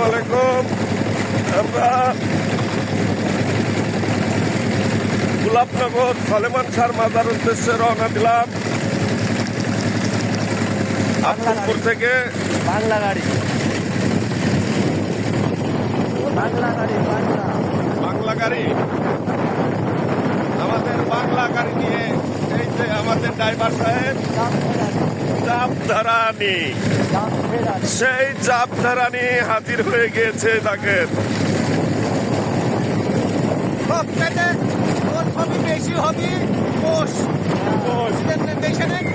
আসসালামু আলাইকুম। আমরা গোলাপনগর সলেমান শাহ মাজার উদ্দেশ্যে রওনা দিলাম আব্দুলপুর থেকে। বাংলা গাড়ি আমাদের বাংলা গাড়ি নিয়ে এই যে আমাদের ড্রাইভার সাহেব চাপধারানি, সেই চাপধারানি হাজির হয়ে গিয়েছে। তাকে সবচেয়ে ওর ছবি বেশি হবে পোষ দেখে নেন।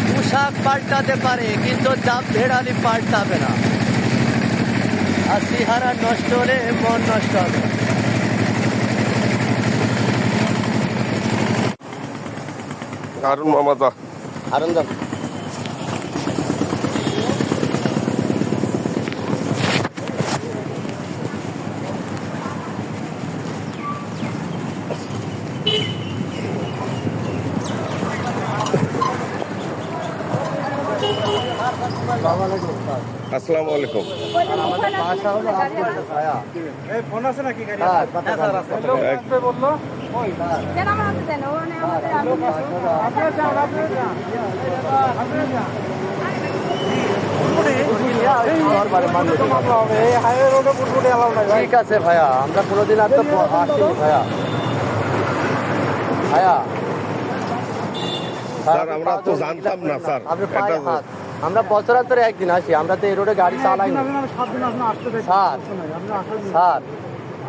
পোশাক পাল্টাতে পারে কিন্তু চাপ ভেড়ালি পাল্টাবে না। আর সিহারা নষ্ট হলে মন নষ্ট হবে। হারুন মামাদা আরুন দা আসসালামু আলাইকুম। আমাদের ভাষা হলো আব্দুল ভাইয়া। এই ফোন আছে নাকি গাড়ি? হ্যাঁ, কথা বলতে হবে। আসবে বললো ওই কেন আমাদের দেন ওখানে আমাদের আপনি যান আপনি যান আপনি যান এই হাইওয়ে রোডে বুটবুটে এলাও নাই ভাই। ঠিক আছে ভাইয়া, আমরা কোনোদিন আর তো আসিনি ভাইয়া। ভাইয়া স্যার আমরা তো জানতাম না স্যার। আপনি পায়ে হাত। আমরা বছরান্তরে একদিন আসি, আমরা তো এই রোডে গাড়ি চালাই না। 7 দিন আপনি আসতে দেখেন। স্যার আপনি আসেন। স্যার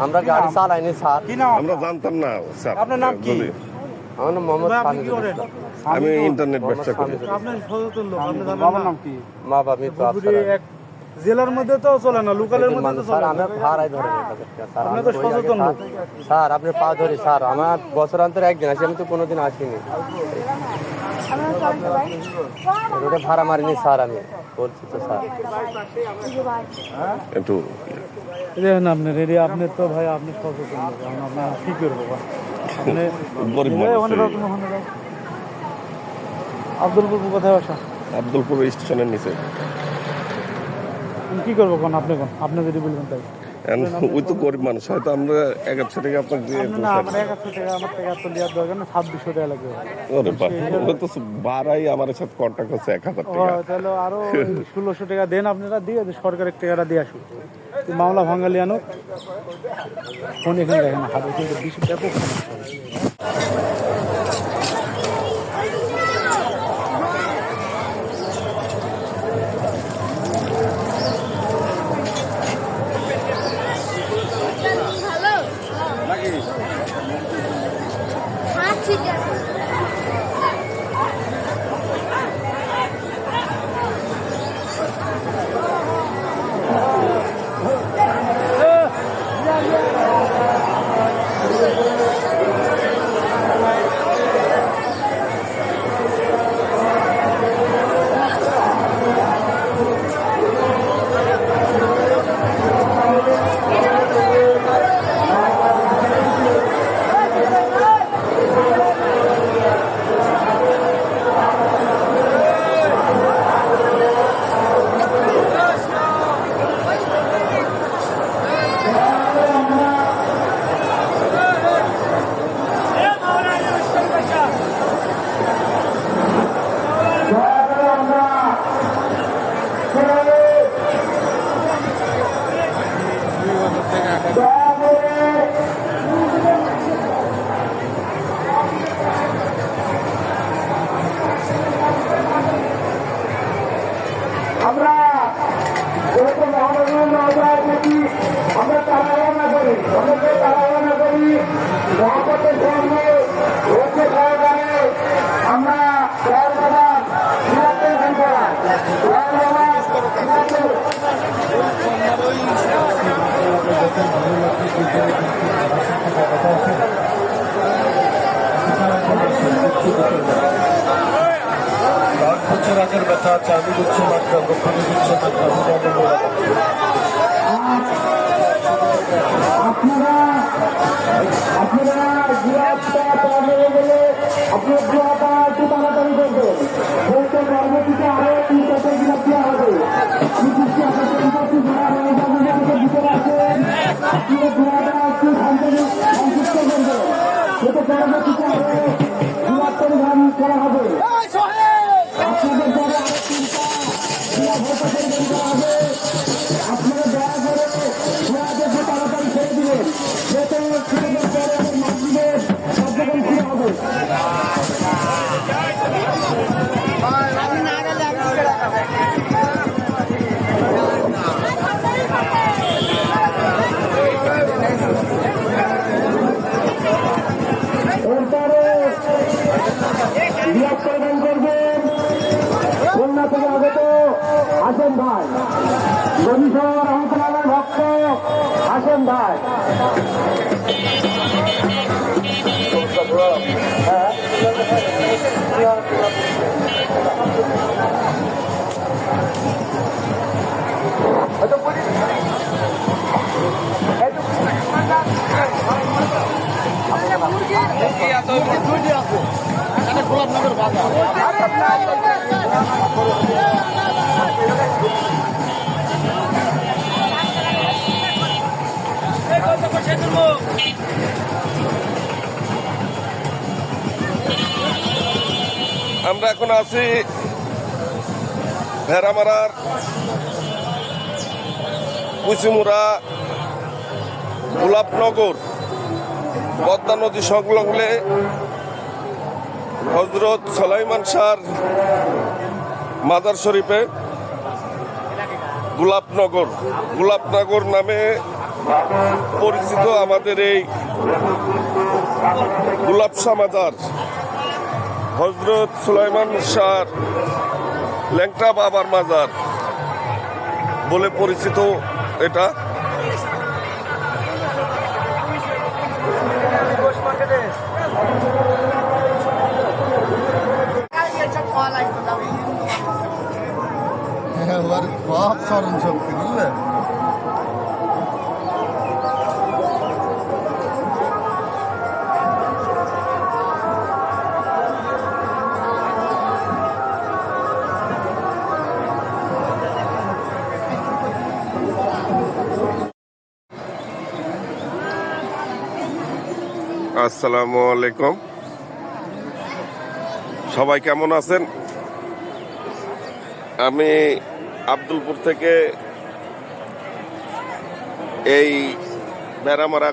আমরা গাড়ি চালাইনি স্যার। কি নাম আমরা জানতাম না স্যার। আপনার নাম কি? বলি, আমার নাম মোহাম্মদ ভাই, আপনি সামিদুল কি করেন? ইসলাম। আমি ইন্টারনেট ব্যবসা করি। আপনি সচেতন লোক, আপনি জানেন নাম কি? মা বাবা তো বুটবুটি এক জেলার মধ্যে তো চলে না, লোকালের মধ্যে তো স্যার চলে আমরা না। ভাড়াই ধরে নি তাদেরকে। স্যার আপনি আমি তো ওই আগে সচেতন লোক। স্যার আপনি পা ধরি স্যার, আমার বছরান্তরে একদিন আসি, আমি তো কোনোদিন আসিনি। আমরা চলতে ভাই রোডে ভাড়া মারিনি স্যার, আমি বলছি তো স্যার। একটু দেখেন আপনি রেডি, আপনি তো ভাই আপনি সচেতন লোক, আমরা কি করবো ভাই? আপনি গরিব এই ওখানে মানুষ। যাও, তুমি ওখানে যাও। আব্দুলপুর কোথায় বাসা? আব্দুলপুর স্টেশনের নিচে। আমি কি করবো কোন আপনি কোন, আপনি যদি বলবেন তাই। ওই তো গরিব মানুষ, হয়তো আমরা 1100 টাকা আপনাকে দিয়ে আপনি না, আমার 1000 টাকা, আমার টাকা তো দেওয়ার দরকার না, 2600 টাকা লাগবে। ওরে বাবা, ওরা তো ভাড়াই আমার সাথে কন্ট্যাক্ট হচ্ছে 1000 ও, টাকা। তাহলে আরো 1600 টাকা দেন আপনারা, দিয়ে সরকারের টাকাটা দিয়ে আসুন। মামলা ভাঙালি আনো ফোন এখানে দেখেন হাতে কিন্তু বেশি ব্যাপক সমস্যা। ভালো হ্যাঁ ঠিক আছে মাত্রা, চাবি দিচ্ছে মাত্রা, দক্ষিণে দিচ্ছে মাত্রা, আপনারা গুয়াটা পাওয়া গেলে আপনি গুয়াটা একটু তাড়াতাড়ি করবেন। বলতে কর্মসূচি আরো 3 বছর বিরতি দেওয়া হবে। আপনি দৃষ্টি আকর্ষণ করছি ভিতরে আসেন, আপনি গুয়াটা একটু সংযুক্ত করবেন। সেটা কর্মসূচি আরো পরিধান করা হবে। আপনাদের পরে আরো 3টা ক্রিয়া ভোট দেওয়া হবে। আপনারা দয়া করে গুয়াদেরকে তাড়াতাড়ি ছেড়ে দিবেন। যেহেতু ছেলেদের পরে আমাদের মসজিদের কার্যক্রম শুরু হবে। এরপরে বিরাট প্রদান করবেন খুলনা থেকে আগত হাসেম ভাই, গরিশর রহমতুল্লাহ ভক্ত হাসেম ভাই। আমরা এখন আছি ভেড়ামারার কুচিমুড়া গোলাপনগর পদ্মা নদী সংলগ্নে হজরত সুলাইমান শাহর মাজার শরীফে গোলাপনগর নামে পরিচিত আমাদের এই গোলাপ শাহ মাজার। হজরত সুলাইমান শাহর ল্যাংটা বাবার মাজার বলে পরিচিত এটা। আসসালামু আলাইকুম, সবাই কেমন আছেন? আমি আব্দুলপুর থেকে এই বেড়ামারা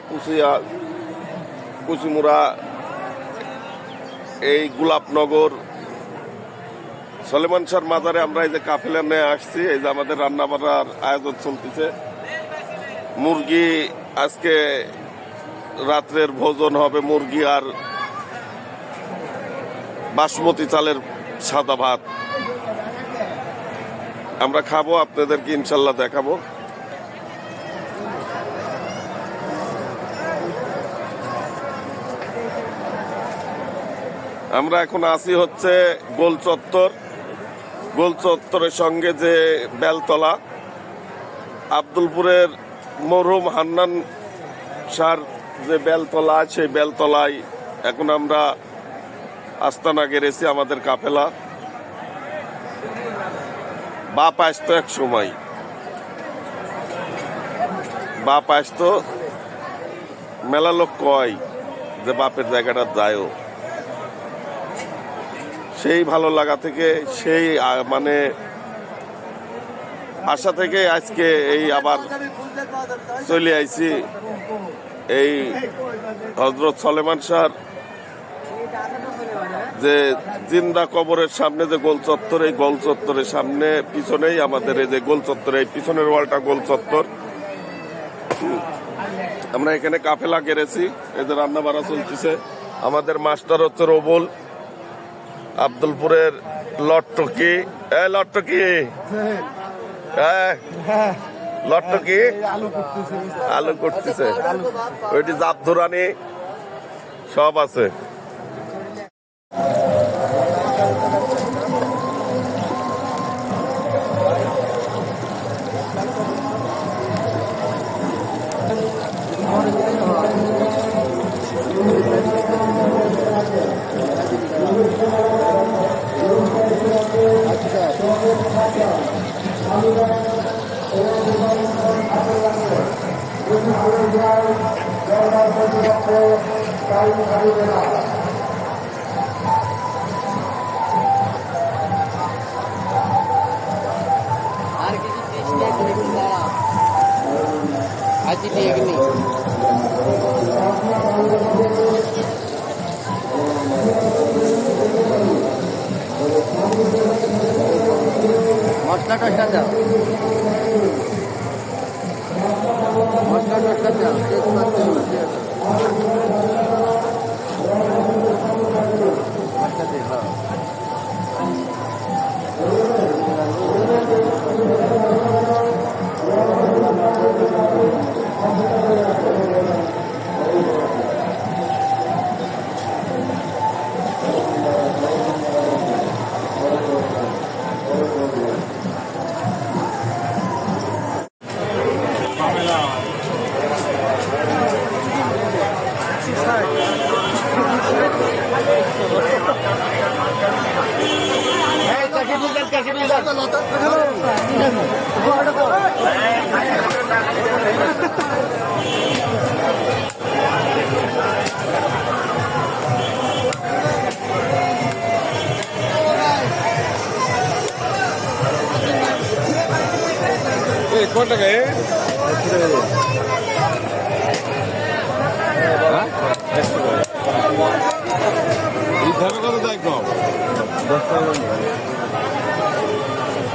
কুচিমুড়া এই গোলাপনগর সুলাইমান শাহর মাজারে আমরা এই যে কাফেলা নিয়ে আসছি। এই যে আমাদের রান্না বান্নার আয়োজন চলতেছে। মুরগি আজকে রাত্রের ভোজন হবে, মুরগি আর বাসমতি চালের সাদা ভাত আমরা খাবো, আপনাদেরকে ইনশাল্লাহ দেখাবো। আমরা এখন আছি হচ্ছে গোল চত্বরের সঙ্গে যে বেলতলা, আব্দুলপুরের মরহুম হান্নান শাহর যে বেলতলা, সেই বেলতলায় এখন আমরা আস্তানা গেড়েছি। আমাদের কাফেলা বাপ আসতো এক সময়, বাপ আসতো, মেলা লোক কয় যে বাপের জায়গাটা যায়ও। সেই ভালো লাগা থেকে, সেই মানে আশা থেকে আজকে এই আবার চলে আইছি এই হজরত সুলাইমান শাহর যে জিন্দা কবরের সামনে যে গোল চত্বর, এই গোল চত্বরের সামনে পিছনেই আমাদের এই যে গোল চত্বর, এই পিছনের ওয়ালটা গোল চত্বর। আমরা এখানে কাফেলা গেড়েছি, এদের রান্না বাড়া চলতেছে। আমাদের মাস্টার হচ্ছে রবুল, আব্দুলপুরের লট্টকি। লট্টকি লট্টকি আলু করতেছে, ওইটি জাবধুরানি সব আছে। আর কিছু চেষ্টা করে দাঁড়া আজি দিয়ে গেলি মশলা টসলা দাও মশলা টসলা দাও মশলা দে কোন টাকায় কত দাম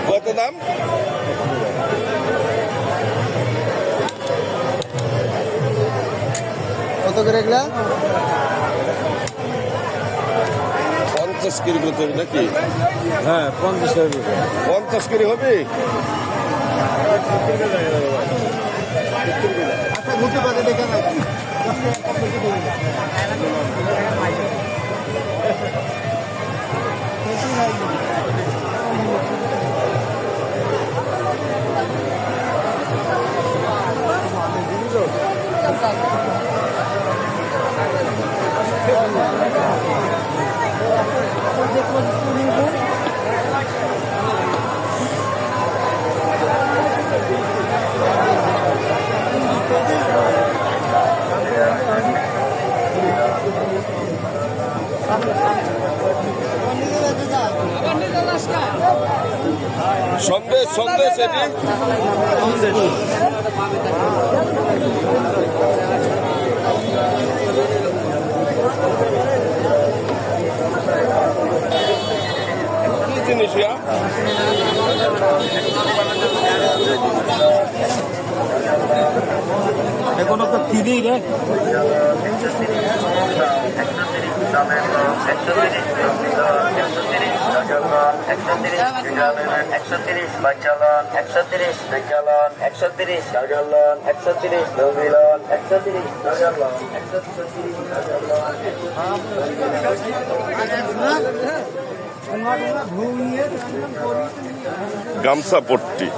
কত দাম কত করে এগুলা 50 কেজি করতে হবে নাকি? হ্যাঁ 50 টাকা 50 কেজি হবে। আচ্ছা ঘুরতে পারে দেখে না সন্দেশ সন্দেশ এটি কি জিনিস ইয়া? এখনো তো কিনি রে গামছা পট্টি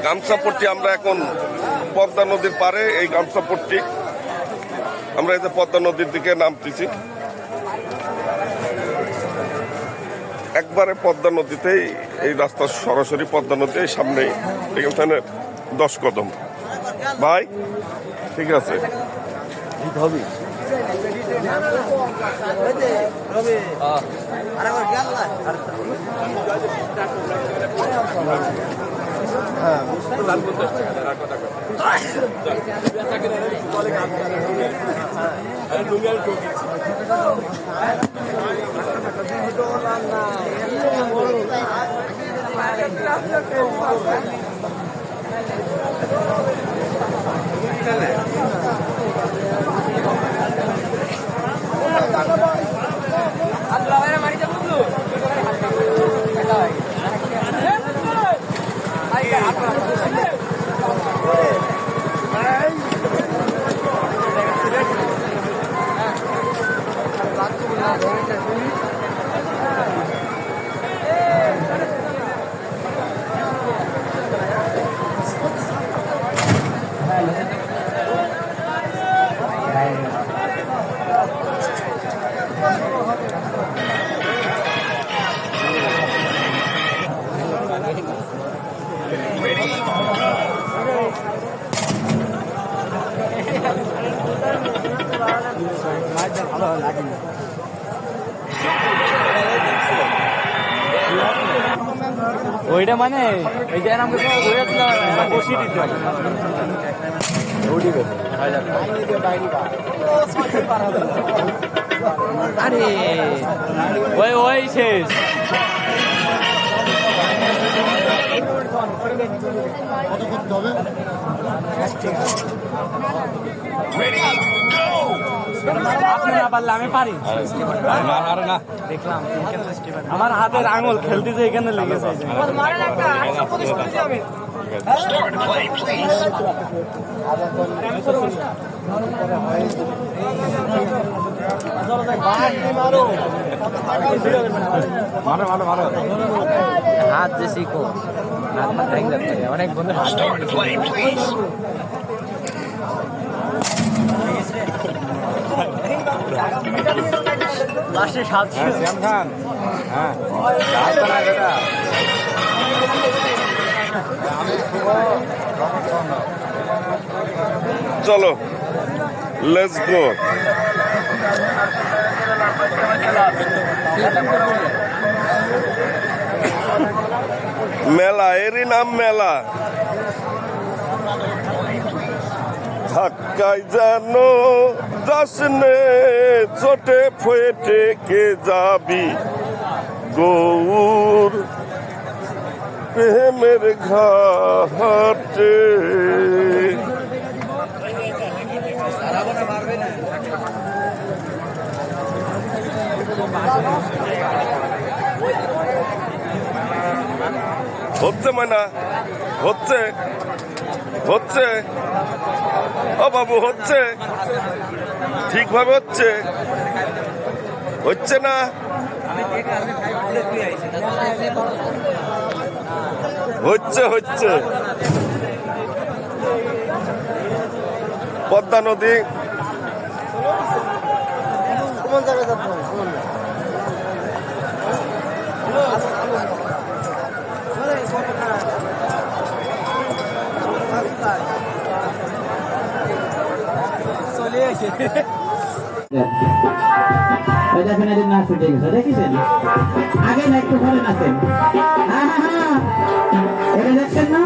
গামছা পট্টি আমরা এখন পদ্মা নদীর পারে এই গামছা পট্টি আমরা এই যে পদ্মা নদীর দিকে নামতেছি একবারে পদ্মা নদীতেই এই রাস্তা সরাসরি পদ্মা নদীর সামনে এখানে 10 কদম ভাই ঠিক আছে হবে ওইটা মানে এই যে আমাকে বসিয়ে দিতে হবে আরে ওই ওই শেষ আপনি না পারলে আমি পারি না দেখলাম আমার হাতের আঙুল খেলতেছে এখানে লেগেছে হাত যে শিখো অনেক বন্ধু লাস্টে সাত খান হ্যাঁ চলো লেটস গো। মেলা, এরই নাম মেলা। ধাক্কায় যেন যাসনে, চোটে ফেটে কে যাবি গৌর প্রেমের ঘাটে। হচ্ছে মানা, হচ্ছে হচ্ছে ও বাবু, হচ্ছে ঠিকভাবে হচ্ছে, হচ্ছে না হচ্ছে হচ্ছে। পদ্মা নদী নাচ উঠে গেছে, দেখেছেন? আগে না একটু পরে নাচেন। এটা দেখছেন না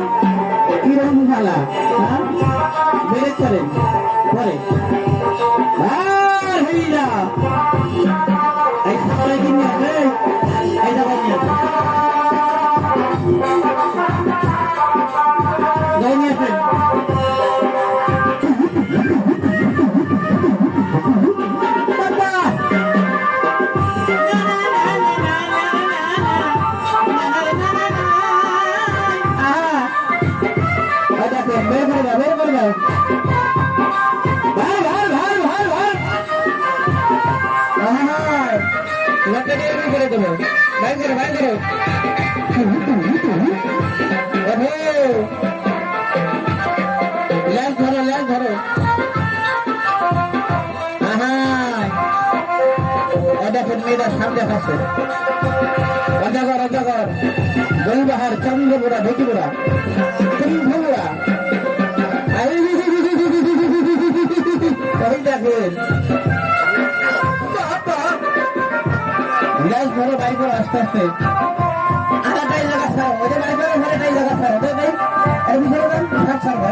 কিরকম খেলা, বেড়ে করেন পরে সামনে আছে অজাগর অজাগর গোলবাহার চন্দ্রপুরা ভেটিপুরা ভুয়া দেখেন ধরো বাড়ি করো আস্তে আস্তে টাইল লাগা ছাড়ো ওদের বাড়ি করো ঘরে টাইল লাগা ছাড়ো ওদের ভাই এর ভিতরে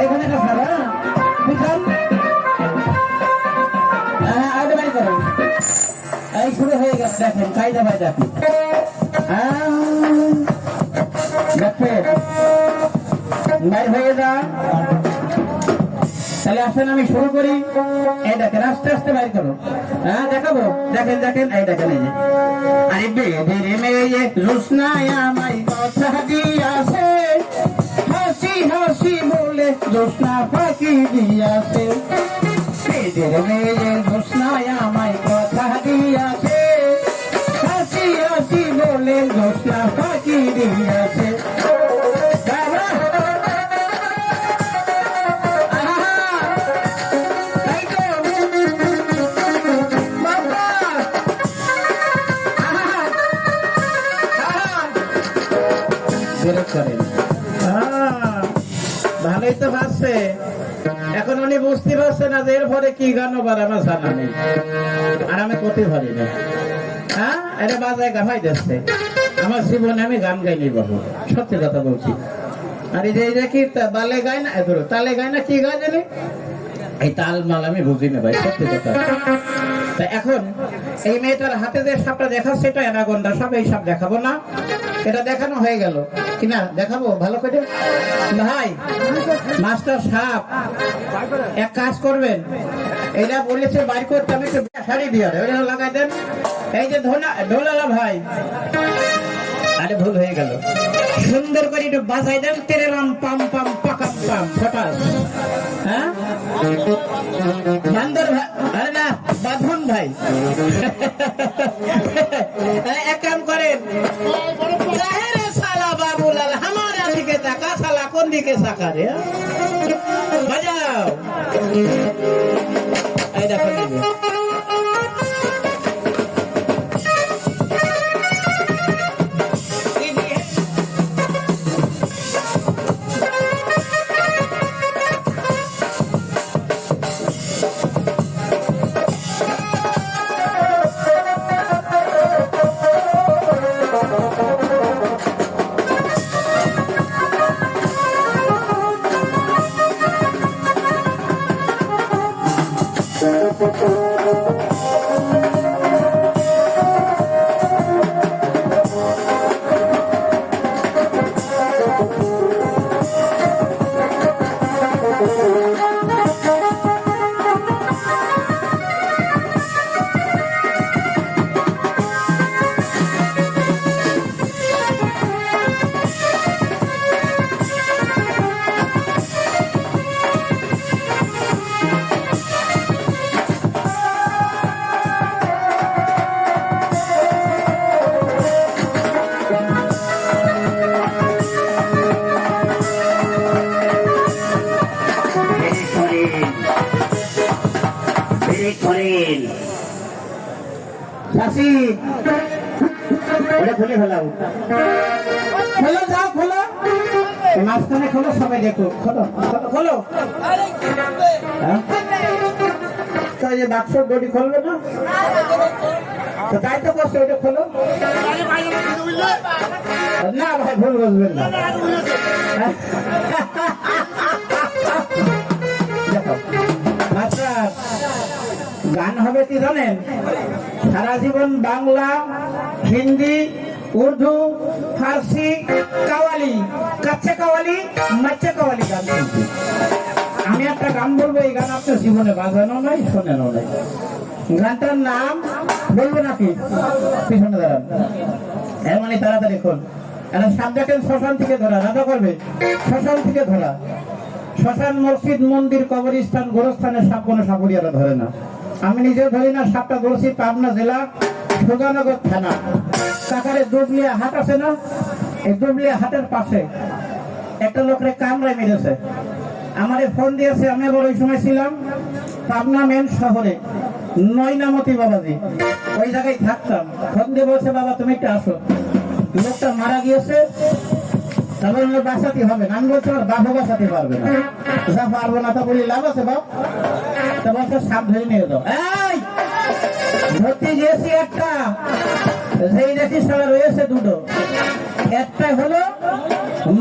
এখানে একটা ছাড়ো বিক্রম ওদের বাড়ি করো এই শুরু হয়ে গেছে দেখেন কায়দা বায়দা দেখেন বাইর হয়ে যা। তাহলে আসেন আমি শুরু করি। এই দেখেন আস্তে আস্তে বাইর করো, হ্যাঁ দেখাবো, দেখেন দেখেন এই দেখেন এই যে আরে বেদের মেয়ে জোৎস্নায় আমায় কথা দিয়াছে, হাসি হাসি বলে জোৎস্না ফাঁকি দিয়াছে। বেদের মেয়ে জোৎস্নায় আমায় কথা দিয়াছে, হাসি হাসি বলে জোৎস্না ফাঁকি দিয়াছে। ভালোই তো ভাবছে, এখন উনি বুঝতে পারছে না যে এর পরে কি গান বার আমার জানা নেই, আর আমি করতে পারি না। হ্যাঁ এটা বাজায় গাফাই দিচ্ছে আমার জীবনে আমি গান গাইনি বাবু, সত্যি কথা বলছি। আর এই যে কি বালে গায় না, ধরো তালে গায় না, কি গায় জানি, এই তাল মাল আমি বুঝি না ভাই, সত্যি কথা। তা এখন এই মেয়েটার হাতে যে সাপটা দেখাচ্ছে এটা অ্যানাকোন্ডা সাপ, এই সাপ দেখাবো না, এটা দেখানো হয়ে গেল কিনা, দেখাবো ভালো করে ভাই। মাস্টার সাপ এক কাজ করবেন, এটা বলেছে বাইর করতে, আমি একটু শাড়ি দিয়ে ওটা লাগাই দেন। এই যে ঢোলালা ভাই, আরে ভুল হয়ে গেল, সুন্দর করে একটু বাজাই দেন, তেরেরাম পাম পাম পাকাম পাম ফটাস। হ্যাঁ বান্দর ভাই, আরে না বাঁধন ভাই, এক কাম করেন, সালা বাবুলাল আমার দিকে তাকা, সালা কোন দিকে তাকা রে, বাজাও। এই দেখো চাষি ওটা খুলে ফেলাও, খোলো যাও খোলো, মাঝখানে খোলো, সবাই দেখো, খোলো খোলো। তাই যে বাক্স দড়ি খুলবে না, তো তাই তো করছে, ওইটা খোলো না ভাই, ভুল বুঝবেন না। দেখো মাস্টার গান হবে কি জানেন, সারা জীবন বাংলা, হিন্দি, উর্দু, ফার্সি, কাওয়ালি, কাচ্চা কাওয়ালি, মাচ্চা কাওয়ালি গান শুনছি। আমি একটা গান বলবো, এই গান আপনার জীবনে বাজানো নাই, শোনেনও নাই। গানটার নাম বলবো নাকি, পিছনে দাঁড়ান, এর মানে তাড়াতাড়ি খোল। একটা সাপ দেখেন শ্মশান থেকে ধরা, রাজা করবে শ্মশান থেকে ধরা, শ্মশান, মসজিদ, মন্দির, কবরস্থান, গোরস্থানের সাপ কোনো সাপুরিয়ারা ধরে না। আমি নিজেও ধরি না, সাপটা ধরছি পাবনা জেলা সুজানগর থানা, কাকারে দুবলিয়া হাট আছে না, এই দুবলিয়া হাটের পাশে একটা লোকের কামড়ায় মেরেছে। আমারে ফোন দিয়েছে, আমি আবার ওই সময় ছিলাম পাবনা মেন শহরে, নয়নামতি বাবাজি, ওই জায়গায় থাকতাম। ফোন দিয়ে বলছে, বাবা তুমি একটু আসো, লোকটা মারা গিয়েছে, তারপরে বাঁচাতে হবে না। আমি বলছি আমার বাবা বাঁচাতে পারবে না, যা পারবো না, তা বলি লাভ আছে বাপ, তা বলছে সাপ ধরে নিয়ে যাও। এই ধরতে গিয়েছি একটা, যেই দেখি সারা রয়েছে দুটো, একটা হলো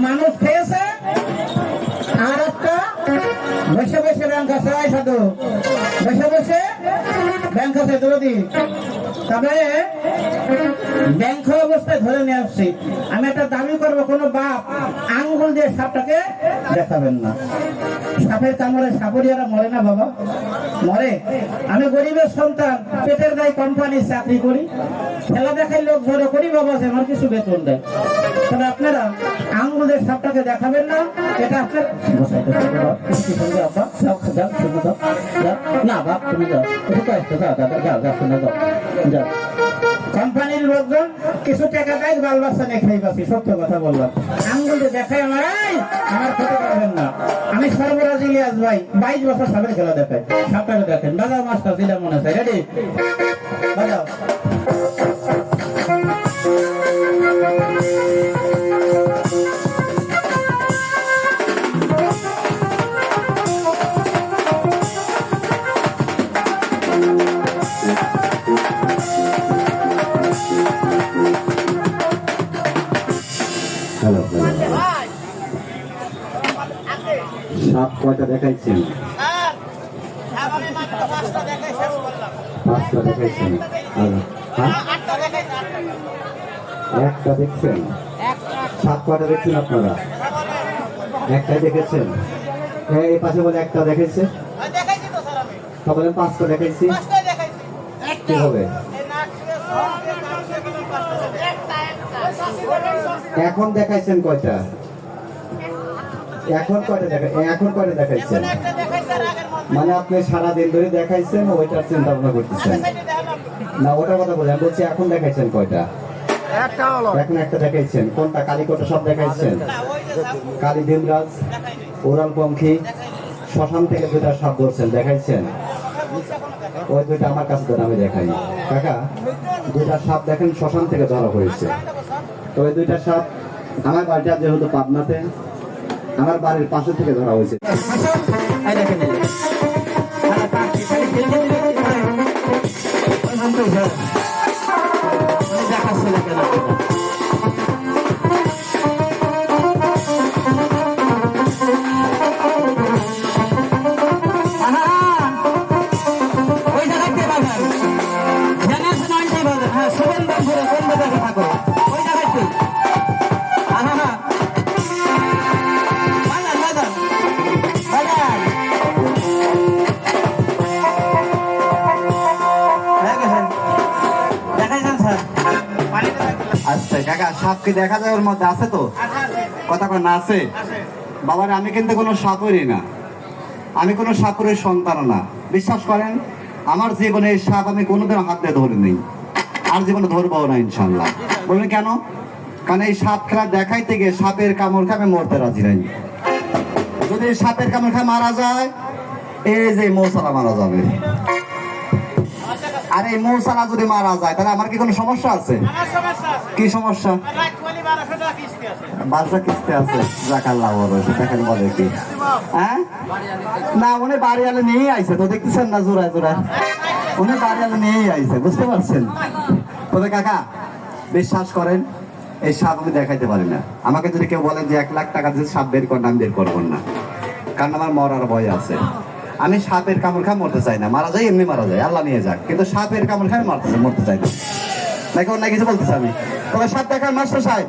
মানুষ খেয়েছে, আর একটা বসে বসে ব্যাংক আছে, সাধু বসে বসে ব্যাংক আছে দরদি। তবে ব্যাংক অবস্থায় ধরে নিয়ে আসছি। আমি একটা দাবি করবো, কোনো বাপ আঙ্গুল দিয়ে সাপটাকে দেখাবেন না। সাপের কামড়ে সাপুরিয়ারা মরে না বাবা, মরে। আমি গরিবের সন্তান, পেটের গায়ে কোম্পানির চাকরি করি, খেলা দেখাই লোক জড়ো করি বাবা, যে আমার কিছু বেতন দেয়। তবে আপনারা আঙ্গুল দিয়ে সাপটাকে দেখাবেন না, এটা আপনার না বাপ, তুমি যাও, যাও। কোম্পানির লোকজন কিছু টাকা দেয়, বাল বাচ্চা নিয়ে খাই পাচ্ছি, সত্য কথা বললাম। আঙ্গুল দিয়ে দেখাই আমার, আমার ক্ষতি করবেন না। আমি সর্বরাজ ইলিয়াস ভাই, 22 বছর সাপের খেলা দেখাই, সাপটাকে দেখেন। বাজাও মাস্টার, যেটা মনে হয়, রেডি বাজাও। হ্যালো সাপ কয়টা দেখাইছেন? পাঁচটা দেখাইছেন। আর হ্যাঁ একটা দেখছেন? সাপ কয়টা দেখছেন আপনারা? একটাই দেখেছেন? এই পাশে বলে একটা দেখেছে, সকালে পাঁচটা দেখাইছি। কি হবে? এখন দেখাইছেন কয়টা? এখন কয়টা দেখাইছেন? মানে আপনি সারাদিন ধরে দেখাইছেন, ওইটার চিন্তা ভাবনা করতেছেন না? ওটার কথা বলি, আমি বলছি এখন দেখাইছেন কয়টা? এখন একটা দেখাইছেন। কোনটা? কালীকোটা সব দেখাইছেন? কালী ভীমরাজ, ওরাল পঙ্খী, শ্মশান থেকে দুইটা সাপ ধরছেন, দেখাইছেন? ওই দুইটা আমার কাছে দেন, আমি দেখাই। কাকা, দুইটা সাপ দেখেন শ্মশান থেকে ধরা হয়েছে। তো ওই দুইটা সাপ আমার বাড়িটা যেহেতু পাবনাতে, আমার বাড়ির পাশে থেকে ধরা হয়েছে। আচ্ছা কাকা, সাপ কি দেখা যায় ওর মধ্যে? আছে তো কথা কয় না? আছে বাবারে, আমি কিন্তু কোনো সাপেরই না, আমি কোনো সাপের সন্তান না। বিশ্বাস করেন, আমার জীবনে এই সাপ আমি কোনোদিনও হাত দিয়ে ধরি নেই, আর জীবনে ধরবো না ইনশাল্লাহ। বলবেন কেন? কারণ এই সাপ খেলা দেখাইতে গিয়ে সাপের কামড় খাবে মরতে রাজি নাই। যদি সাপের কামড় খায় মারা যায়, এই যে মৌসালা মারা যাবে। আর এই মৌসালা যদি মারা যায়, তাহলে আমার কি কোনো সমস্যা আছে? কি সমস্যা? 12টা কিস্তি আছে। জাকাল্লাহ বড় দেখেন বলে কি? হ্যাঁ না, উনি বাড়িওয়ালা নিয়েই আইছে তো, দেখতেছেন না জোড়ায় জোড়ায় উনি বাড়িওয়ালা নিয়েই আইছে, বুঝতে পারছেন? তবে কাকা বিশ্বাস করেন, এই সাপ আমি দেখাইতে পারি না। আমাকে যদি কেউ বলেন যে 1 লাখ টাকা দিয়ে সাপ বের করেন, আমি বের করবো না, কারণ আমার মরার ভয় আছে। আমি সাপের কামড় খায় মরতে চাই না, মারা যায় এমনি মারা যায়, আল্লাহ নিয়ে যাক, কিন্তু সাপের কামড় খায় মরতে চাই না। নাকি অন্য কিছু বলতেছে আমি? তবে সাপ দেখান মাস্টার সাহেব,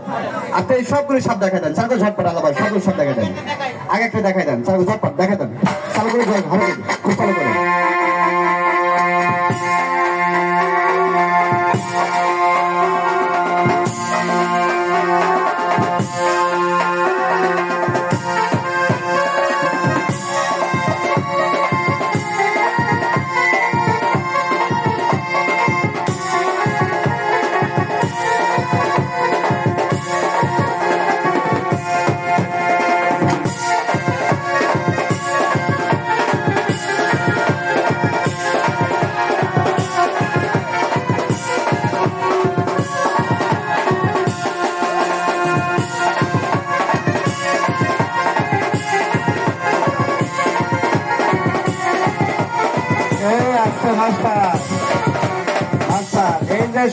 আপনি এই সবগুলো সাপ দেখাই দেন, চারগুলো ঝটপট আলাদা সবগুলো সাপ দেখাই দেন। আগে একটা দেখাই দেন, চারগুলো ঝটপট দেখাই দেন, চালগুলো ভালো খুব ভালো করে।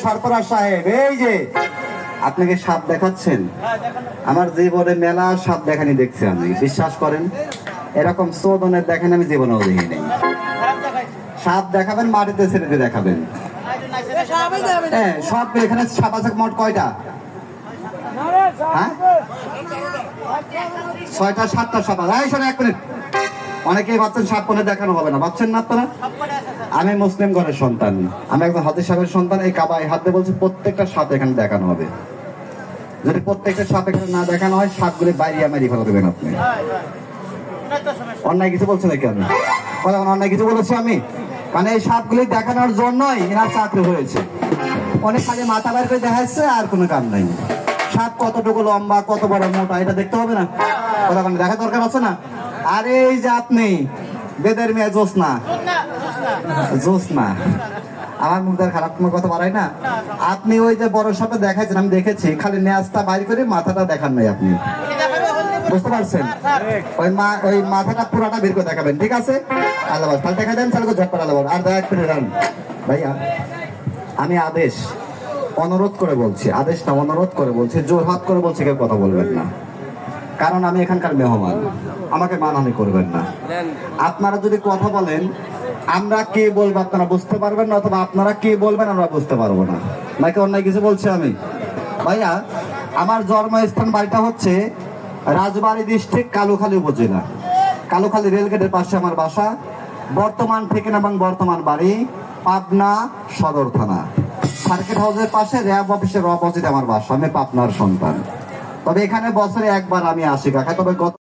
সরফরাজ সাহেব, এই যে আপনাকে সাপ দেখাচ্ছেন, আমার জীবনে মেলা সাপ দেখানি দেখছি আমি। বিশ্বাস করেন, এরকম চোদনের দেখেন আমি জীবনেও দেখি নেই। সাপ দেখাবেন মাটিতে ছেড়ে দিয়ে দেখাবেন। হ্যাঁ, সব এখানে সাপ আছে মোট কয়টা? হ্যাঁ, 6টা 7টা সাপ আছে। এই শোনো, 1 মিনিট, অনেকেই ভাবছেন সাপ কোনে দেখানো হবে না, ভাবছেন না আপনারা? আমি মুসলিম ঘরের সন্তান, আমি একজন হাজির সাহেবের সন্তান। এই কাবায় হাত দিয়ে বলছি প্রত্যেকটা সাপ এখানে দেখানো হবে। যদি প্রত্যেকটা সাপ এখানে না দেখানো হয়, সাপগুলি বাইরে মেরে ফেলা দেবেন আপনি। অন্যায় কিছু বলছেন নাকি? আমি কথা অন্যায় কিছু বলেছি আমি? কারণ এই সাপগুলি দেখানোর জন্যই এনার চাকরি হয়েছে। অনেক খালি মাথা বাইর করে দেখাচ্ছে, আর কোনো কাম নাই। সাপ কতটুকু লম্বা, কত বড় মোটা, এটা দেখতে হবে না? কথা দেখা দরকার আছে না? আর এই যে আপনি বেদের মেয়ে জোসনা, আমার মুখ দ্বারা খারাপ কোনো কথা বাড়াই না। আপনি ওই যে বড় সাপে দেখাইছেন, আমি দেখেছি, খালি নেজটা বাইর করে মাথাটা দেখান নাই আপনি, বুঝতে পারছেন? ওই মাথাটা পুরাটা বের করে দেখাবেন, ঠিক আছে? আল্লাহ তাহলে দেখা দেন, তাহলে ঝটপট আল্লাহ। আর দয়া করে রান ভাইয়া, আমি আদেশ অনুরোধ করে বলছি, আদেশ না অনুরোধ করে বলছি, জোরহাত করে বলছি কেউ কথা বলবেন না, কারণ আমি এখানকার মেহমান, আমাকে মানহানি করবেন না। আপনারা যদি কথা বলেন আমরা কি বলবো আপনারা বুঝতে পারবেন না, অথবা আপনারা কি বলবেন আমরা বুঝতে পারবো না। নাকি অন্যায় কিছু বলছি আমি? ভাইয়া, আমার জন্মস্থান বাড়িটা হচ্ছে রাজবাড়ী ডিস্ট্রিক্ট কালুখালী উপজেলা, কালুখালী রেলগেটের পাশে আমার বাসা। বর্তমান ঠিকানা এবং বর্তমান বাড়ি পাবনা সদর থানা, সার্কিট হাউসের পাশে র্যাব অফিসের অপোজিট আমার বাসা। আমি পাবনার সন্তান, তবে এখানে বছরে একবার আমি আসি কাকা। তবে গত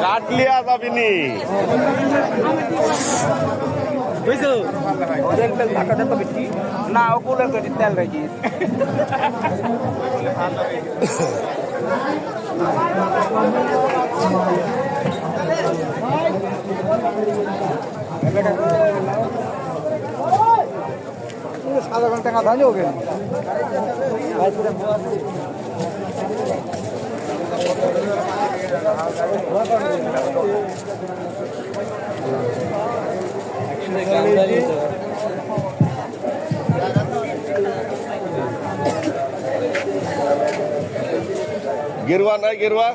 কাটলিয়া যাবিনি না ওগুলোর গাড়ি তেল রাখিস সাদা ঘন্টা টাকা ধানি হবে গেরুয়া নাই গেরুয়া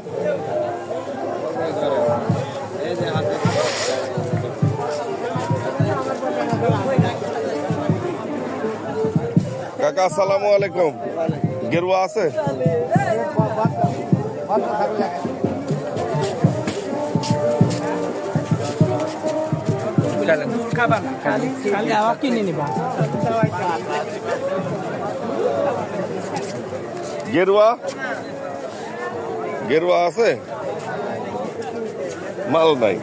কাকা আসসালামু আলাইকুম। গেরুয়া আছে? কিনে নিবা গেরুয়া গেরুয়া আছে? মাল নাই।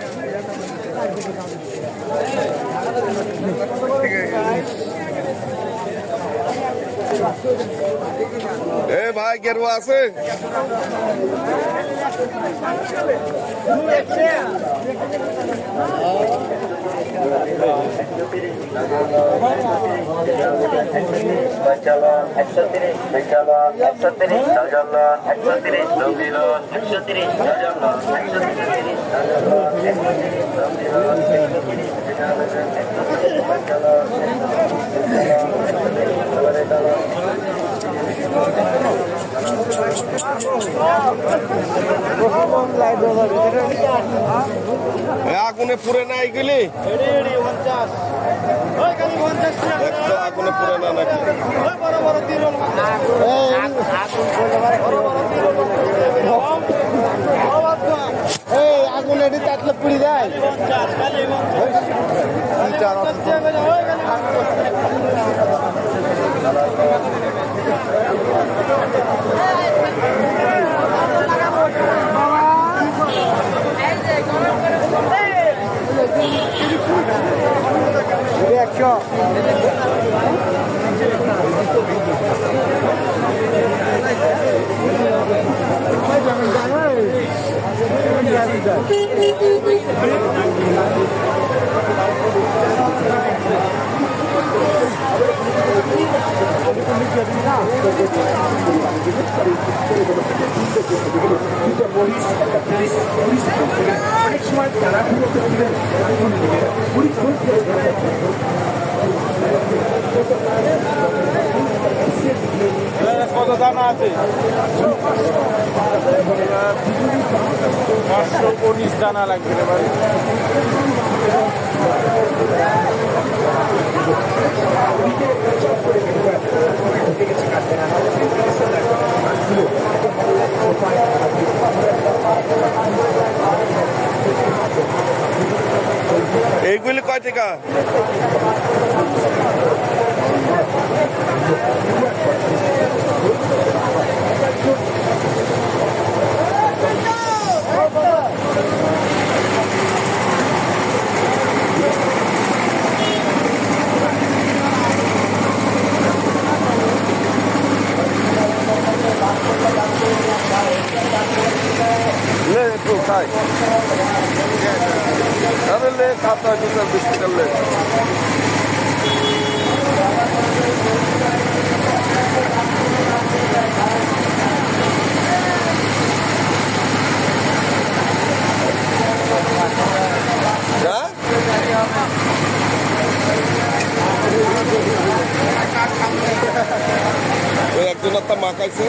এ ভাই গেরুয়া আছে? আগুনে পুরে না এগুলি? আগুনে পুরে না নাকি? আগুন এটি তাতলে পুড়ি যায়। একশো কত দানা আছে? 519 দানা লাগবে রে ভাই। এইগুলি কয় টাকা? ले तू खाई अरे ले खाता जूता बिस्किट ले क्या টাতা মাখাইছে।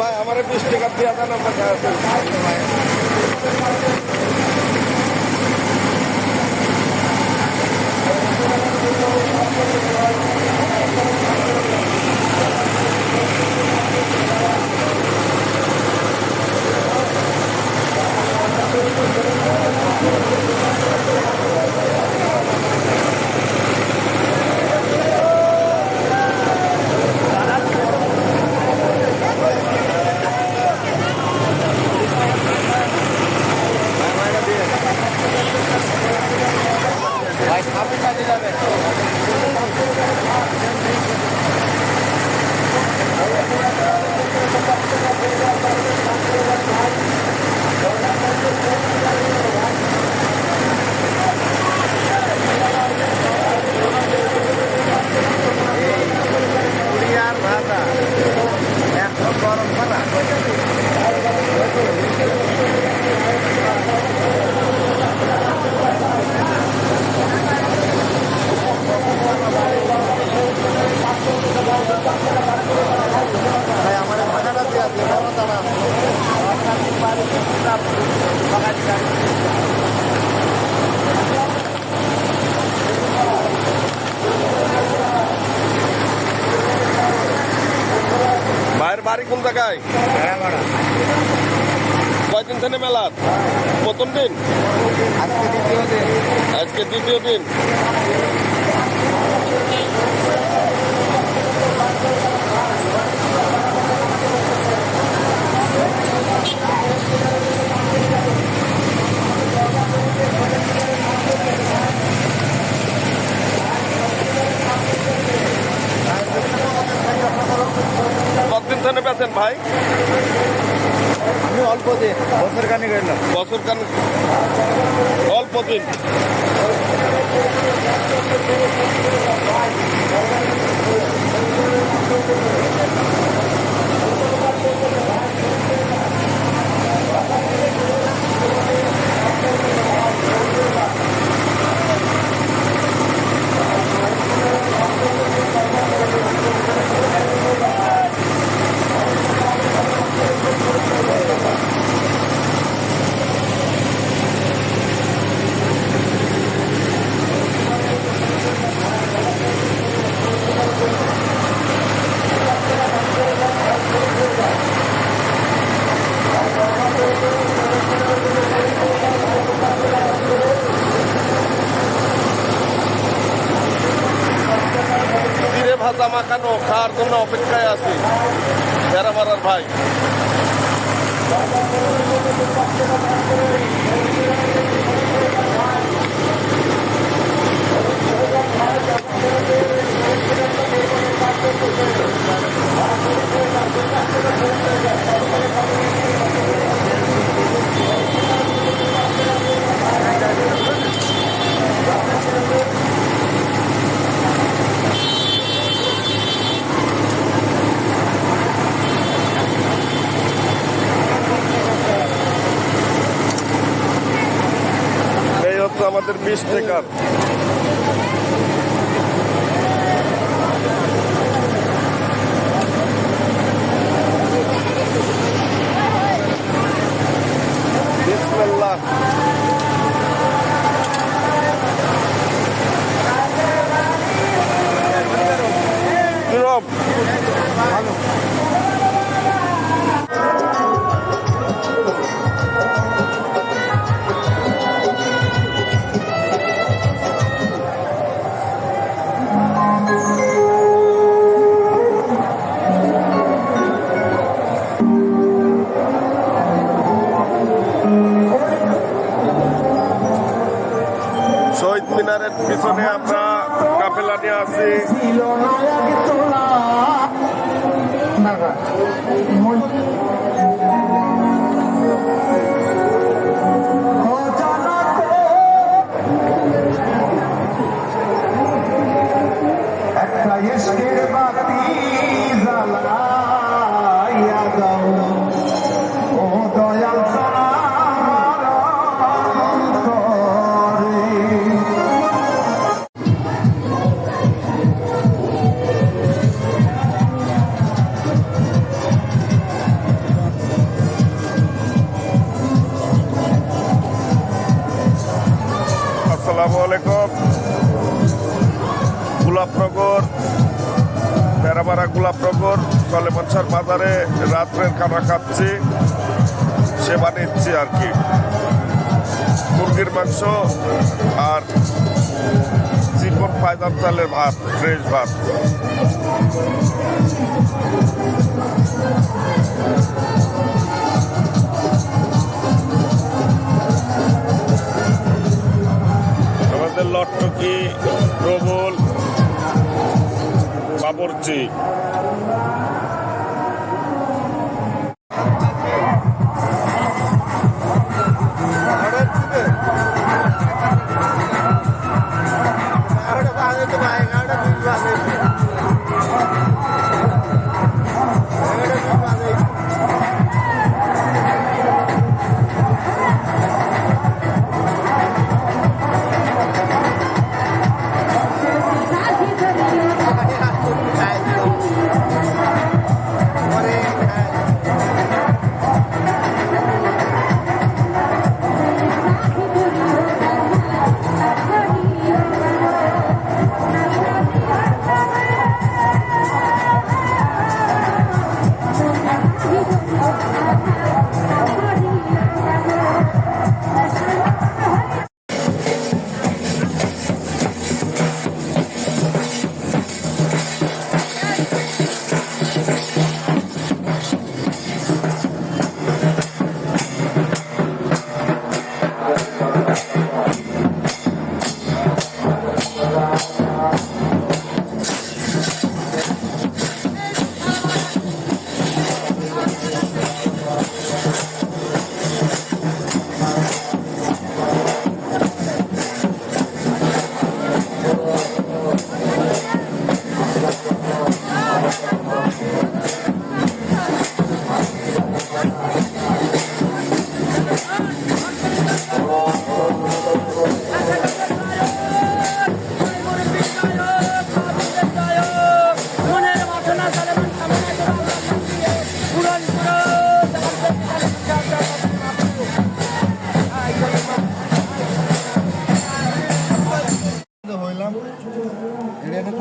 ভাই আমার 20 টাকা দিয়ে দেন, আমরা ভাইয়ের বাড়ি কোন জায়গায়? কয়দিন থেকে মেলা? প্রথম দিন, আজকে দ্বিতীয় দিন। আছেন ভাই? আমি অল্প দিন বছর কানে গেলাম। বছর কান অল্প দিন। জিরে ভাজা মাখানো খাওয়ার জন্য অপেক্ষায় আছি বেড়ামারার ভাই। এই হচ্ছে আমাদের 20 টাকার। বিসমিল্লাহ। কিরম? শহীদ মিনারের পিছনে আমরা কাফেলা নিয়ে আছি। একটা ইশকের বাতি জ্বালাইয়া দাও ও দয়াল আমার অন্তরে। আসসালামু আলাইকুম। গোলাপনগর বেড়ামারা গোলাপনগর সলেমানসার বাজারে রাত্রের খানা খাচ্ছি, সেবা নিচ্ছি আর কি। মুরগির মাংস আর চিকন পায়দান চালের ভাত, ফ্রেশ ভাত। আমাদের লট্টকি, প্রবল, বাবরচি।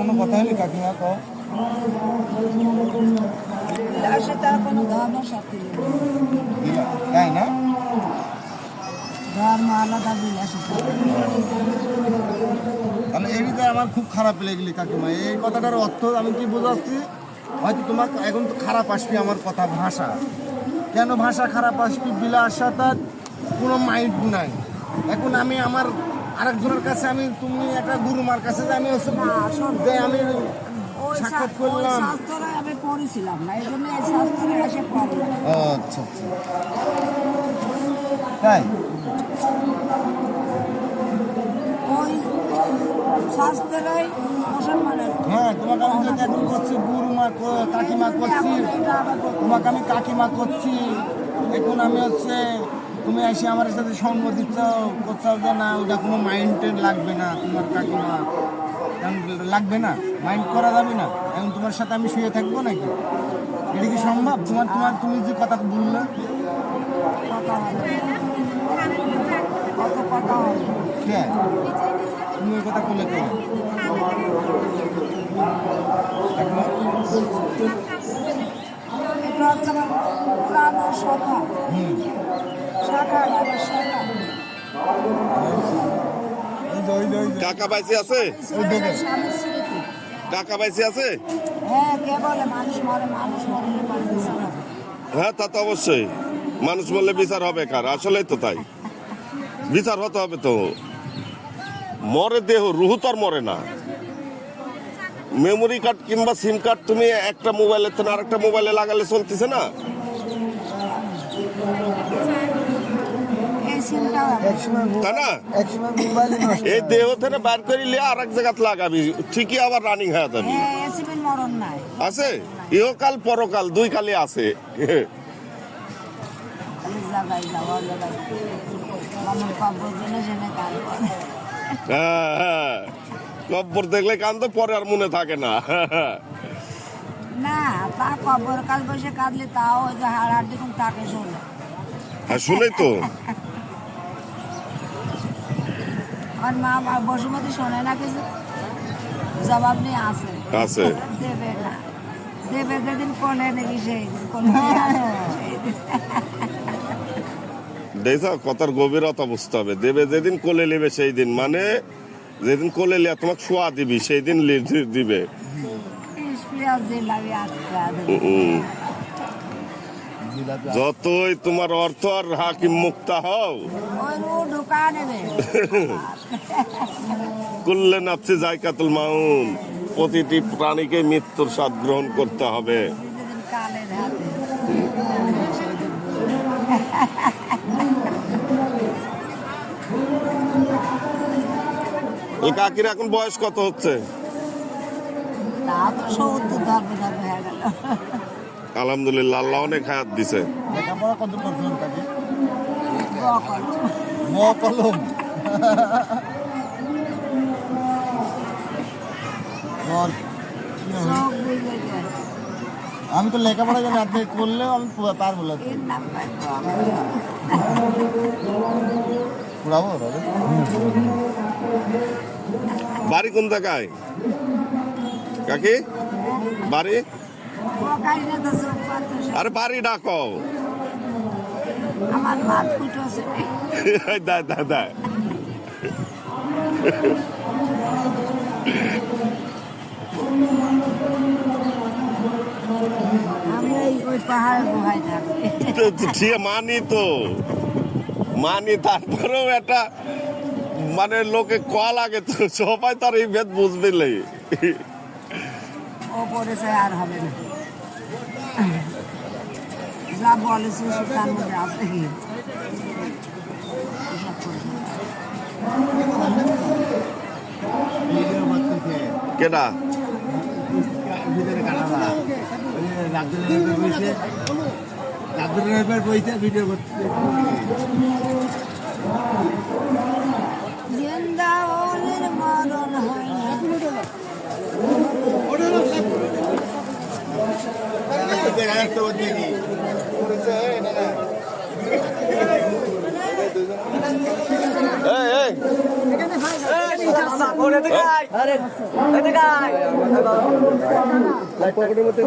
কোনো কথা হলে কাকিমা কও বিলাসে তার কোনো ধর্ম শক্তি নেই। তাই না ধর্ম আলাদা, বিলাসে তাহলে এই বিষয়ে আমার খুব খারাপ লেগেলি কাকিমা। এই কথাটার অর্থ আমি কি বোঝাচ্ছি, হয়তো তোমাকে এখন তো খারাপ আসবি আমার কথা ভাষা, কেন ভাষা খারাপ আসবি, বিলাসিতার কোনো মাইন্ড নাই। এখন আমি আমার আরেকজনের কাছে আমি তুমি একটা গুরুমার কাছে যে আমি হচ্ছে যে আমি ওই সাক্ষাৎ করলাম। শাস্ত্রে আমি পড়েছিলাম না, এই জন্য এই শাস্ত্রে এসে পড়লাম। আচ্ছা আচ্ছা তাই ওই শাস্ত্রে মুসলমানের হ্যাঁ, তোমাকে আমি যে এখন করছি গুরুমা কাকিমা করছি, তোমাকে আমি কাকিমা করছি। এখন আমি হচ্ছে তুমি এসে আমার সাথে সঙ্গ দিচ্ছ, করছো যে না ওটা কোনো মাইন্ডেড লাগবে না তোমার কাকিমা, এখন লাগবে না, মাইন্ড করা যাবে না। এখন তোমার সাথে আমি শুয়ে থাকবো নাকি? এটা কি সম্ভব? তোমার তোমার তুমি যে কথা বললে কথা হবে, কত কথা হবে। কে তুমি ওই কথা বললে কে? এটা হচ্ছে আমার প্রাণ ও সখা, শাখা আমার শাখা। কাকা বাইসে আছে? স্বামীর স্মৃতি। কাকা বাইসে আছে? হ্যাঁ, কে বলে মানুষ মরে, মানুষ মরলে পরে বিচার হবে। হ্যাঁ, তা তো অবশ্যই, মানুষ বললে বিচার হবে কার, আসলেই তো তাই, বিচার হতে হবে তো। মরে দেহ, রুহু তো আর মরে না। মেমোরি কার্ড কিংবা সিম কার্ড তুমি একটা মোবাইলের থেকে আরেকটা মোবাইলে লাগালে চলতেছে না? এই সিমটাও তাই না? এই দেহ থেকে বার করিলে আর এক জায়গায় লাগাবি, ঠিকই আবার রানিং হয়ে যাবি। হ্যাঁ, এসিবির মরণ নাই। আছে ইহকাল পরকাল দুই কালে আছে। খালি জায়গায় যাওয়া জায়গায় আমার কবর জেনে জেনে গান করে। হ্যাঁ হ্যাঁ, কব্বর দেখলে কান্দ, পরে আর মনে থাকে না। না, তা কবর কাজ বসে কাঁদলে তাও ওই যে হাড় দেখুন তাকে শোনে। হ্যাঁ, শুনেই তো। আমার মা বসুমতী শোনে না কিছু, জবাব নিয়ে আসে আছে। দেবে না, দেবে যেদিন কোলে নাকি সেই দিন কোলে দেখছ, কথার গভীরতা বুঝতে হবে। দেবে যেদিন কোলে নেবে সেই দিন, মানে যেদিন কোলে লিয়া তোমাকে শোয়া দিবি সেই দিন দিবে। যতই তোমার অর্থ আর হাকিম মুক্তা হও, ঢুকা নেবে। কুল্লে নাফসি যায়কাতুল মাউত, প্রতিটি প্রাণীকে মৃত্যুর স্বাদ গ্রহণ করতে হবে। যেদিন কালের হাতে এই কাকির এখন বয়স কত হচ্ছে? তা তো 70 ধরবে ধরবে হয়ে গেল। আলহামদুলিল্লাহ, আল্লাহ অনেক হায়াত দিছে। লেখাপড়া কত করছেন কাকি? বকল। কলম চোখ বুঝে যায়। আমি তো লেখাপড়া জানি, আপনি করলেও আমি পারবো না। এর নাম পাই পুরাবো রবে। বাড়ি কোন জায়গায় কাকি? বাড়ি? বকাইলে তো চোখ পাচ্ছে। আরে বাড়ি ডাকো। আমার মাত ফুটেছে। দা দা দা। আমি ওই পাহাড় গুহায় থাকি। ঠিক মানি তো, মানি, তারপরেও একটা মানে লোকে কল লাগে তো, সবাই তার এই ভেদ বুঝবে। ও পড়েছে আর হবে না, যা বলেছে তার মধ্যে আছে কি কেডা? বৃন্দাবনের মরণ হয় না। এই আরে এদিকে আয়। পকেটের মধ্যে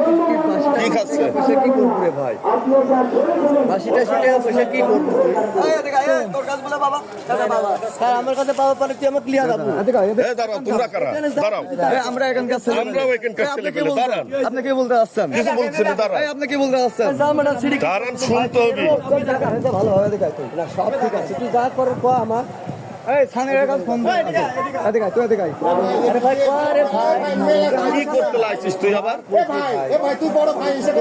কি খাচ্ছে? পয়সা কি করবো রে ভাই? 80-80 টাকা পয়সা কি করবো তুই? স্যার আমার কাছে পাওয়া পারে তুই আমাকে লিয়া যাবো। এ দাঁড়াও, তোমরা কারা? দাঁড়াও, আমরা এখানকার ছেলে। আমরাও এখানকার ছেলে পেলে, দাঁড়ান। আপনি কি বলতে আসছেন? কিছু বলছেন, দাঁড়ান। আপনি কি বলতে আসছেন? দাঁড়ান, শুনতে হবে। ভালো হবে না, সব ঠিক আছে, তুই যা কর আমার। এই সানের কাছে ফোন দে। এদিকে আয়, তুই এদিকে আয়। আরে ভাই আরে ভাই কি করতে লাগছিস তুই আবার? তুই বড় ভাই হিসেবে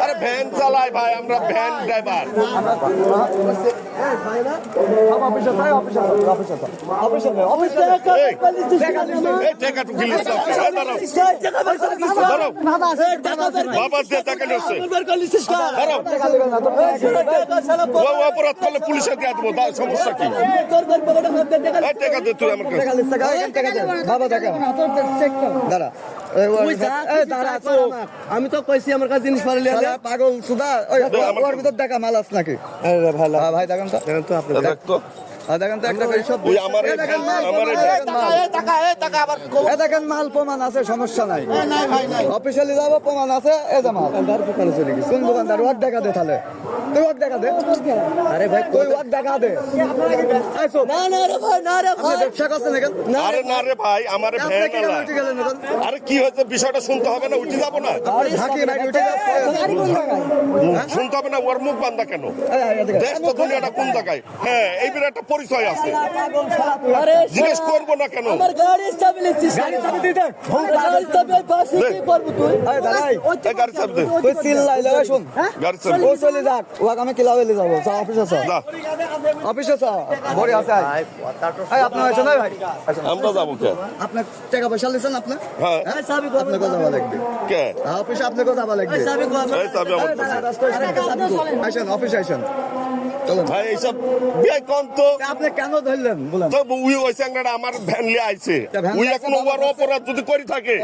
আরে ভ্যান চালাই ভাই, আমরা ভ্যান ড্রাইভার। এই টাকা টুকি লিখছে, দাঁড়াও, দাঁড়াও। বাবা দিয়ে টাকা নিচ্ছে, দাঁড়াও। ও অপরাধ করলে পুলিশে দিয়ে দেবো, সমস্যা কি? এই টাকা দে তুই আমার কাছে। আমি তো কইছি আমার কাছে জিনিস পারলে পাগল সুদা ওর ভিতর দেখা মাল আছে নাকি? ভাই দেখেন তো আপনি দেখ তো, দেখেন তো একটা করে সব ওই আমার এই ভ্যান, আমার এই ভ্যান। দেখেন মাল প্রমাণ আছে, সমস্যা নাই। অফিসিয়ালি যাবো, প্রমাণ আছে। এই যে মাল দোকানে চলে গেছে। কোন দোকানদার? ওয়াক দেখা দে তাহলে, তুই ওয়াক দেখা দে। আরে ভাই তুই ওয়াক দেখা দে। না না রে ভাই, না রে ভাই, ব্যবসা করছেন এখানে? আরে না রে ভাই, আমার ভ্যান আলা। আরে কি হয়েছে বিষয়টা শুনতে হবে না? উঠে যাবো না? ঢাকি ভাই উঠে যাচ্ছে। শুনতে হবে না? ওর মুখ বান্ধা কেন? দেশ তো দুনিয়াটা কোন জায়গায়? হ্যাঁ, এই একটা পরিচয় আছে, জিজ্ঞেস করবো না কেন? আমার গাড়ি চাবি লিখছিস, গাড়ি চাবি দিতে। গাড়ি চাবি পাশে কি করব তুই? এই গাড়ি চাবি দে। তুই চিল্লাই লাগা শুন। গাড়ি চাবি ও চলে যাক, ওয়াক আমি ক্লাবে নিয়ে যাবো। যা অফিসে যা, যা। অফিসে যা। বড়ি আছে ভাই, আপনার আছে না ভাই? আমরা যাবো কে? আপনার টাকা পয়সা লিছেন আপনি? হ্যাঁ, চাবি কো আপনাকে যাওয়া লাগবে। কে? অফিসে আপনাকে যাওয়া লাগবে। চাবি কো এই চাবি আমার কাছে। আসেন অফিসে আসেন, চলুন ভাই এইসব বিয়ে কম তো। আপনি কেন ধরলেন বলেন? তো উই ওই স্যাংরাটা আমার ভ্যান লিয়ে আইছে, উই এখন ওর অপরাধ যদি করে থাকে,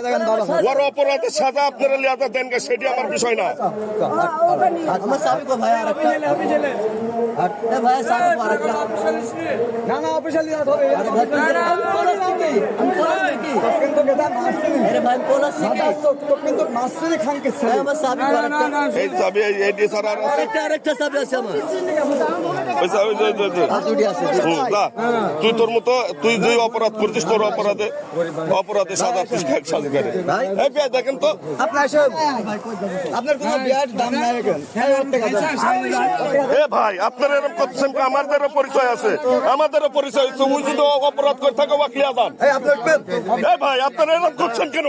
ওর অপরাধের সাজা আপনারা লিয়াতে দেন কে, সেটি আমার বিষয় না। আমার চাবি কো ভাই? আরেকটা এ ভাই চাবি কো আরেকটা? না না অফিসে লিয়া হবে। আরে ভাই আমি পলাশ কি? আমি পলাশ কি? কিন্তু গেদা মারছিনি। আরে ভাই পলাশ কি? তো কিন্তু মারছিনি খান কে ছেলে। আমার চাবি কো আরেকটা? এই চাবি এই ডি স্যার আর আছে, আরেকটা চাবি আছে আমার। ওই চাবি দে দে দে। আর দুটি আছে। না, তুই তোর মতো, তুই যে অপরাধ করছিস তোর অপরাধে সাজা সাজা করে। এই বিয়ে দেখেন তো, আপনি আসেন, আপনার কোনো বিয়ার দাম নাই এখানে। এ ভাই আপনারা এরকম করছেন, আমাদেরও পরিচয় আছে, আমাদেরও পরিচয় আছে। ওই যদি অপরাধ করে থাকে ওয়াকিয়া দান। এই আপনার এ ভাই আপনারা এরকম করছেন কেন?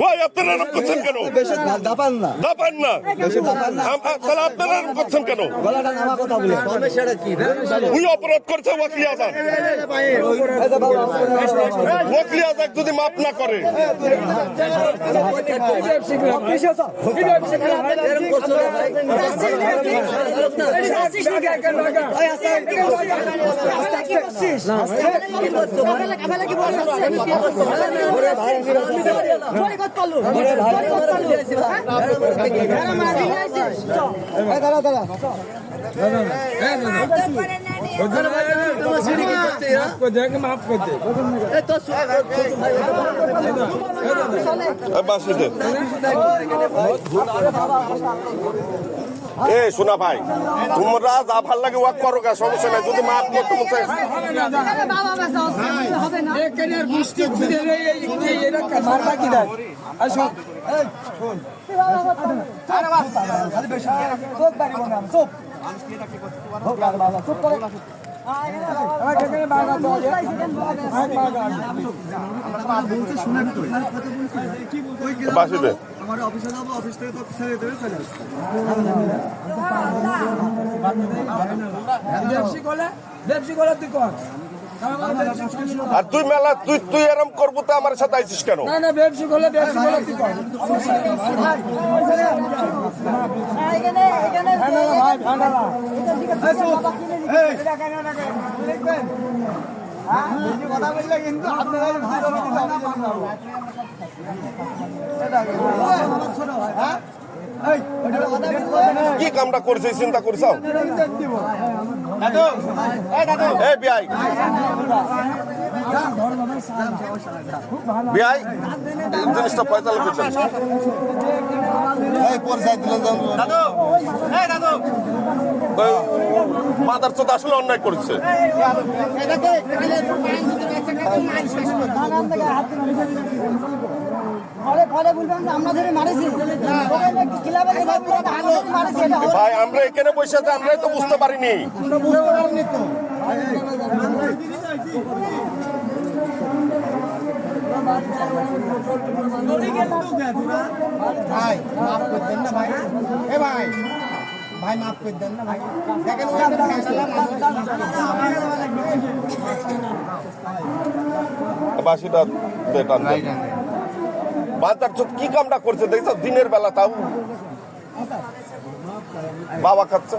ভাই আপনারা এরকম করছেন কেন? বেশি দাপান না, দাপান না, বেশি দাপান না। তাহলে আপনারা এরকম করছেন কেন? গলাটা নামা কথা বলে সমস্যাটা কি? ওই অপরাধ করছে ওয়াকিয়া দান। ওয়াকিয়া দান যদি মাপ না করে, বাসিতে এ শোনা ভাই, তোমরা যা ভাল লাগে ওয়াক করো, সমস্যা নাই। যদি মাপ করতে মন চায় বাসিতে আমার অফিসে যাবো, অফিস থেকে তো ছেড়ে দেবে চলে আর তুই মেলা তুই এরম করবো তো আমার সাথে আইছিস কেন? কথা বললে কিন্তু আপনারা ছোট ভাই, হ্যাঁ কি কামটা করছে চিন্তা করছো এই বিআই বিআই জিনিসটা পয়সালা করছেন মাদার চোদ আসলে অন্যায় করেছে ভাই আমরা এখানে বসে আছি আমরাই তো বুঝতে পারিনি ভাই মাফ করে দেন না ভাই এ ভাই ভাই মাফ করে দেন না ভাই দেখেন বাসিটা বেটান মাদার চোদ কি কামটা করছে দেখছো দিনের বেলা তাও বাবা খাচ্ছে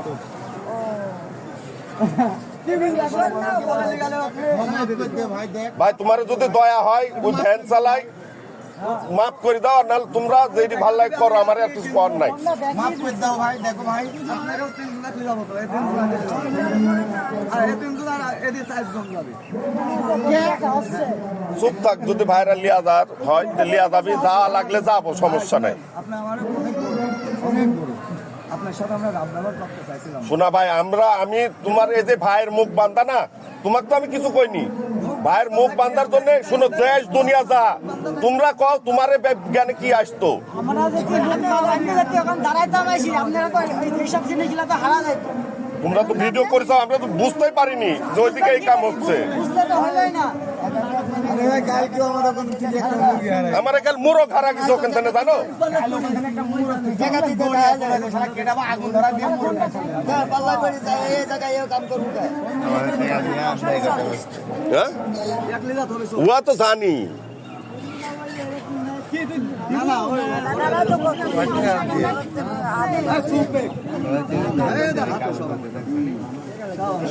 ভাই তোমার যদি দয়া হয় ওই ভ্যান চালাই মাফ করে দাও আর নাহলে তোমরা যেটি ভালো লাগে করো আমার আর কিছু করার নাই মাফ করে দাও ভাই দেখো ভাই চুপ থাক যদি ভাইরা লিয়াদার হয় লিয়া যাবি যা লাগলে যাবো সমস্যা নাই শোনা ভাই আমি তোমার এই যে ভাইয়ের মুখ বান্ধা না তোমাকে তো আমি কিছু কইনি ভাইয়ের মুখ বান্ধার জন্য শুনো দেশ দুনিয়া যা তোমরা কও তোমার জ্ঞানে কি আসতো তোমরা তো ভিডিও করেছো আমরা তো বুঝতেই পারিনি যে ওইদিকে এই কাম হচ্ছে আমার কাল মুরো খারা কিছু ওখান থেকে জানো ওয়া তো জানি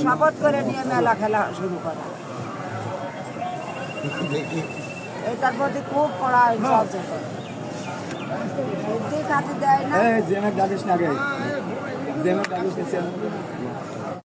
শপথ করে নিয়ে মেলা খেলা শুরু করা এটার প্রতি খুব পড়া চলছে খাতে দেয় না